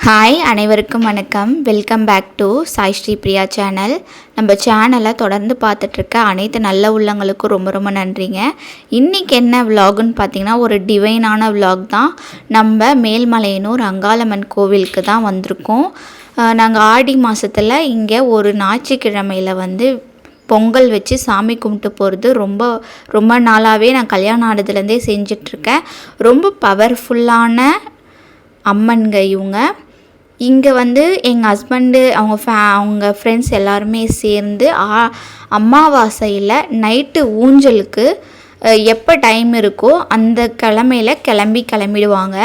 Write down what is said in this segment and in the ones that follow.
Hi அனைவருக்கும் வணக்கம். Welcome back to Sai Sri Priya channel. நம்ம சேனலை தொடர்ந்து பார்த்துட்ருக்க அனைத்து நல்ல உள்ளங்களுக்கும் ரொம்ப ரொம்ப நன்றிங்க. இன்றைக்கி என்ன விலாகுன்னு பார்த்திங்கன்னா, ஒரு டிவைனான விலாக் தான். நம்ம மேல்மலையனூர் அங்காளம்மன் கோவிலுக்கு தான் வந்திருக்கோம். நாங்கள் ஆடி மாதத்தில் இங்கே ஒரு ஞாயிற்றுக்கிழமையில் பொங்கல் வச்சு சாமி கும்பிட்டு போகிறது ரொம்ப நாளாகவே நான் கல்யாணம் ஆனதுலேருந்தே செஞ்சிட்ருக்கேன். ரொம்ப பவர்ஃபுல்லான அம்மன்க இவங்க. இங்கே எங்கள் ஹஸ்பண்டு அவங்க ஃப்ரெண்ட்ஸ் எல்லாருமே சேர்ந்து அமாவாசையில் நைட்டு ஊஞ்சலுக்கு எப்போ டைம் இருக்கோ அந்த கிளம்பிடுவாங்க.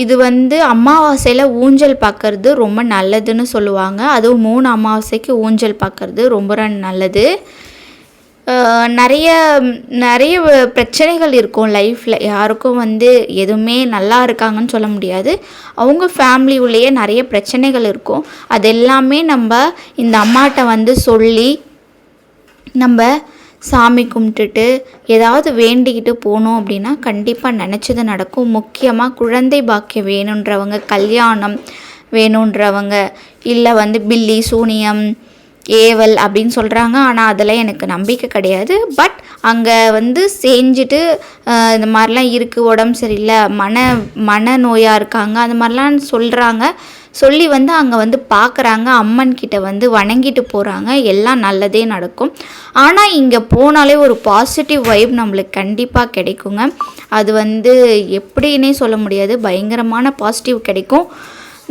இது அமாவாசையில் ஊஞ்சல் பார்க்குறது ரொம்ப நல்லதுன்னு சொல்லுவாங்க. அதுவும் 3 அமாவாசைக்கு ஊஞ்சல் பார்க்குறது ரொம்ப நல்லது. நிறைய பிரச்சனைகள் இருக்கும் லைஃப்பில். யாருக்கும் எதுவுமே நல்லா இருக்காங்கன்னு சொல்ல முடியாது. அவங்க ஃபேமிலி உள்ளேயே நிறைய பிரச்சனைகள் இருக்கும். அது எல்லாமே நம்ம இந்த அம்மாட்ட சொல்லி நம்ம சாமி கும்பிட்டுட்டு ஏதாவது வேண்டிக்கிட்டு போனோம் அப்படின்னா கண்டிப்பாக நினச்சது நடக்கும். முக்கியமாக குழந்தை பாக்கியம் வேணுன்றவங்க, கல்யாணம் வேணுன்றவங்க, இல்லை பில்லி சூனியம் ஏவல் அப்படின்னு சொல்கிறாங்க. ஆனால் அதெல்லாம் எனக்கு நம்பிக்கை கிடையாது. பட் அங்கே செஞ்சுட்டு இந்த மாதிரிலாம் இருக்குது, உடம்பு சரியில்லை, மன இருக்காங்க, அந்த மாதிரிலாம் சொல்கிறாங்க. சொல்லி அங்கே பார்க்குறாங்க, அம்மன் கிட்ட வணங்கிட்டு போகிறாங்க. எல்லாம் நல்லதே நடக்கும். ஆனால் இங்கே போனாலே ஒரு பாசிட்டிவ் வைப் நம்மளுக்கு கண்டிப்பாக கிடைக்குங்க. அது எப்படின்னே சொல்ல முடியாது, பயங்கரமான பாசிட்டிவ் கிடைக்கும்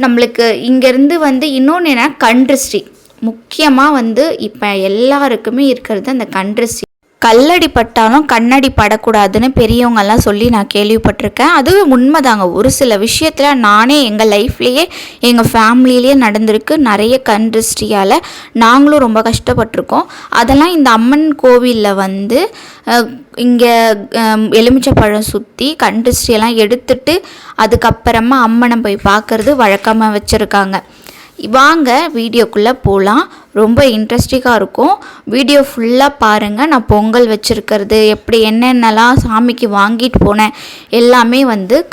நம்மளுக்கு. இங்கேருந்து இன்னொன்று என்ன, கண்ட்ரிஸ்ட்ரி முக்கியமாக இப்போ எல்லாருக்குமே இருக்கிறது அந்த கண்ட்ரிஸ்ட்ரி. கல்லடி பட்டாலும் கண்ணடி படக்கூடாதுன்னு பெரியவங்கெல்லாம் சொல்லி நான் கேள்விப்பட்டிருக்கேன். அதுவும் உண்மைதாங்க. ஒரு சில விஷயத்தில் நானே எங்கள் லைஃப்லேயே எங்கள் ஃபேமிலியிலே நடந்திருக்கு. நிறைய கண்ட்ரிஸ்ட்ரியால் நாங்களும் ரொம்ப கஷ்டப்பட்டிருக்கோம். அதெல்லாம் இந்த அம்மன் கோவிலில் இங்கே எலுமிச்சப்பழம் சுற்றி கண்ட்ரிஸ்ட்ரியெல்லாம் எடுத்துட்டு அதுக்கப்புறமா அம்மனை போய் பார்க்குறது வழக்கமாக வச்சுருக்காங்க. வாங்க வீடியோக்குள்ளே போகலாம். ரொம்ப இன்ட்ரெஸ்டிங்காக இருக்கும். வீடியோ ஃபுல்லாக பாருங்கள். நான் பொங்கல் வச்சுருக்கிறது, எப்படி என்னென்னலாம் சாமிக்கு வாங்கிட்டு போனேன் எல்லாமே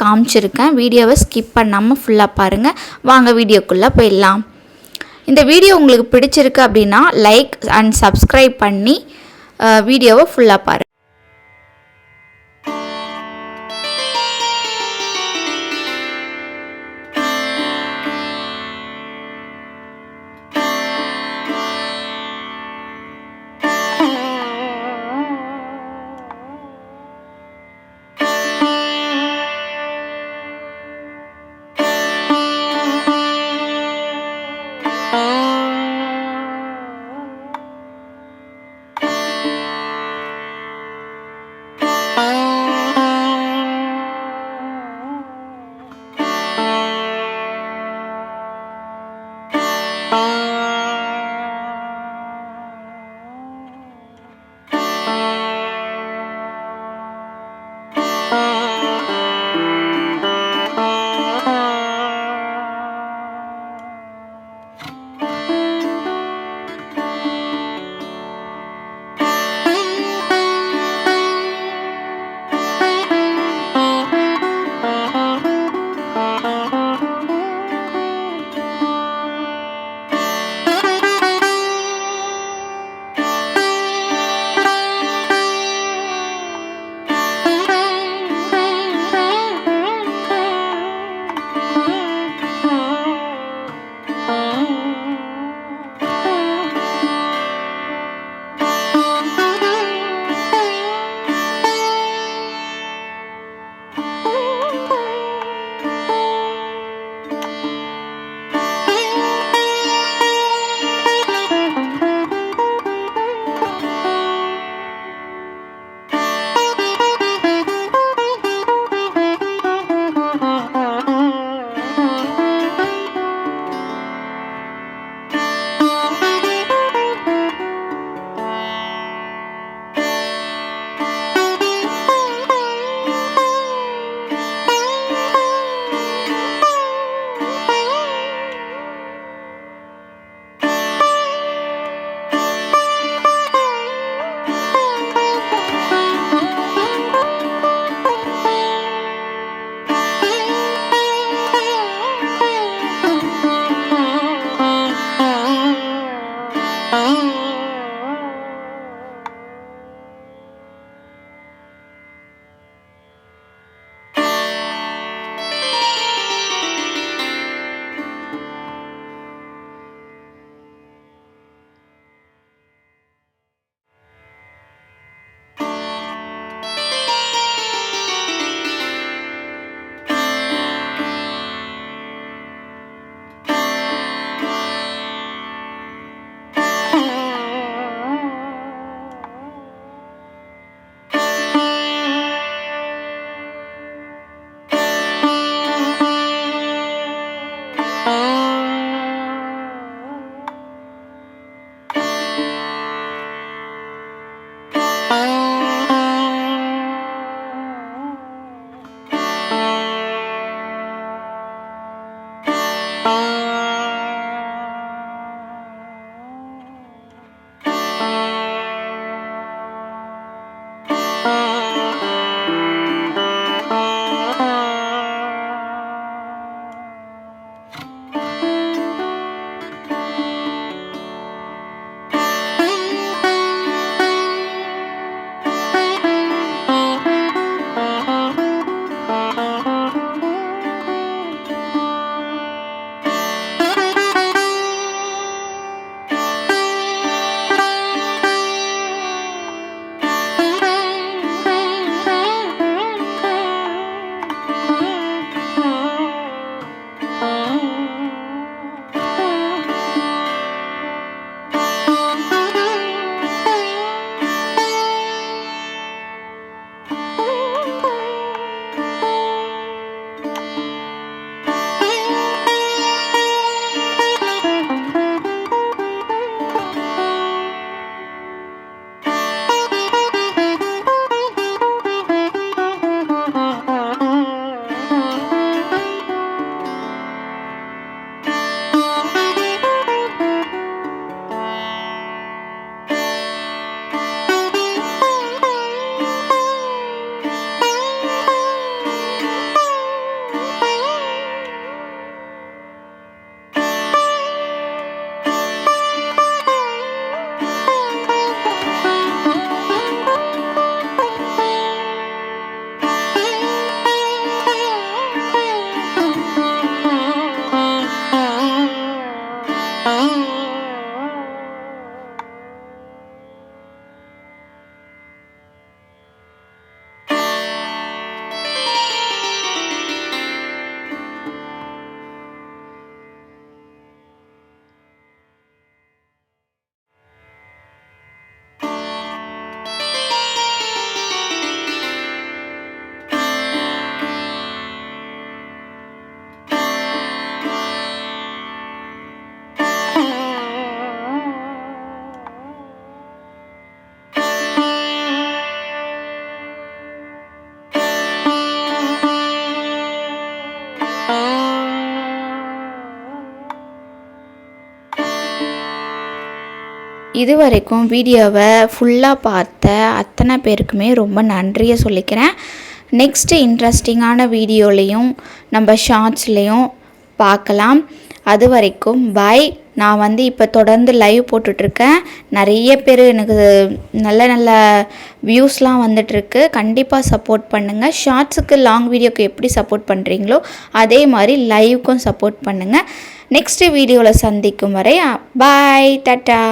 காமிச்சிருக்கேன். வீடியோவை ஸ்கிப் பண்ணாமல் ஃபுல்லாக பாருங்கள். வாங்க வீடியோக்குள்ளே போயிடலாம். இந்த வீடியோ உங்களுக்கு பிடிச்சிருக்கு அப்படின்னா லைக் அண்ட் சப்ஸ்கிரைப் பண்ணி வீடியோவை ஃபுல்லாக பாருங்கள். இது வரைக்கும் வீடியோவை ஃபுல்லாக பார்த்த அத்தனை பேருக்குமே ரொம்ப நன்றியை சொல்லிக்கிறேன். நெக்ஸ்ட்டு இன்ட்ரெஸ்டிங்கான வீடியோலையும் நம்ம ஷார்ட்ஸ்லேயும் பார்க்கலாம். அது வரைக்கும் பாய். நான் இப்போ தொடர்ந்து லைவ் போட்டுட்ருக்கேன். நிறைய பேர் எனக்கு நல்ல நல்ல வியூஸ்லாம் வந்துட்டுருக்கு. கண்டிப்பாக சப்போர்ட் பண்ணுங்கள். ஷார்ட்ஸுக்கு லாங் வீடியோக்கு எப்படி சப்போர்ட் பண்ணுறீங்களோ அதே மாதிரி லைவுக்கும் சப்போர்ட் பண்ணுங்கள். நெக்ஸ்ட்டு வீடியோவில் சந்திக்கும் வரை பாய், டாட்டா.